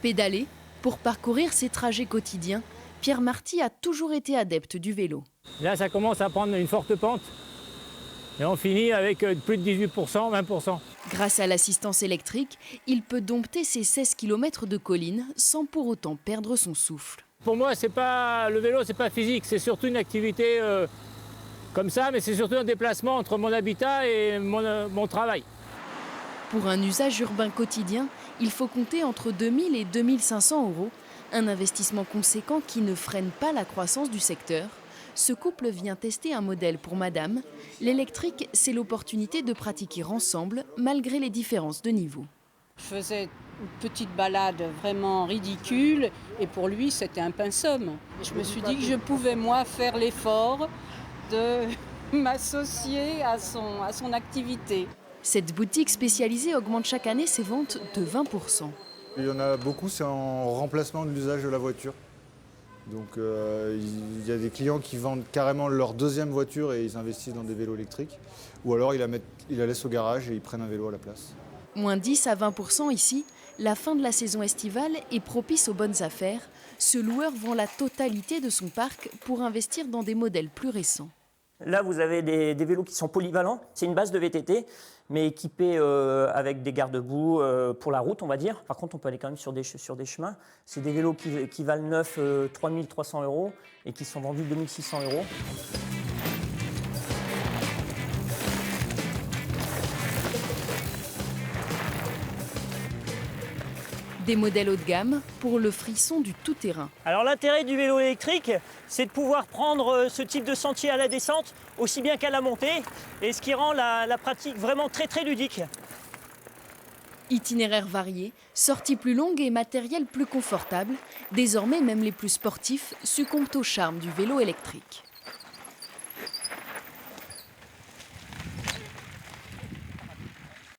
Pédaler, pour parcourir ses trajets quotidiens, Pierre Marty a toujours été adepte du vélo. Là, ça commence à prendre une forte pente et on finit avec plus de 18%, 20%. Grâce à l'assistance électrique, il peut dompter ses 16 km de collines sans pour autant perdre son souffle. Pour moi, le vélo, c'est pas physique, c'est surtout une activité comme ça, mais c'est surtout un déplacement entre mon habitat et mon travail. Pour un usage urbain quotidien, il faut compter entre 2 000 et 2 500 euros, un investissement conséquent qui ne freine pas la croissance du secteur. Ce couple vient tester un modèle pour madame. L'électrique, c'est l'opportunité de pratiquer ensemble, malgré les différences de niveau. Je faisais une petite balade vraiment ridicule et pour lui, c'était un pain somme. Je me suis dit que je pouvais, moi, faire l'effort de m'associer à son activité. Cette boutique spécialisée augmente chaque année ses ventes de 20%. Il y en a beaucoup, c'est en remplacement de l'usage de la voiture. Donc il y a des clients qui vendent carrément leur deuxième voiture et ils investissent dans des vélos électriques. Ou alors ils la laissent au garage et ils prennent un vélo à la place. Moins 10 à 20% ici, la fin de la saison estivale est propice aux bonnes affaires. Ce loueur vend la totalité de son parc pour investir dans des modèles plus récents. Là, vous avez des vélos qui sont polyvalents. C'est une base de VTT, mais équipée avec des garde-boue pour la route, on va dire. Par contre, on peut aller quand même sur des chemins. C'est des vélos qui valent neuf 3 300 € et qui sont vendus 2 600 €. Des modèles haut de gamme pour le frisson du tout-terrain. Alors l'intérêt du vélo électrique, c'est de pouvoir prendre ce type de sentier à la descente, aussi bien qu'à la montée, et ce qui rend la pratique vraiment très très ludique. Itinéraires variés, sorties plus longues et matériel plus confortable, désormais même les plus sportifs succombent au charme du vélo électrique.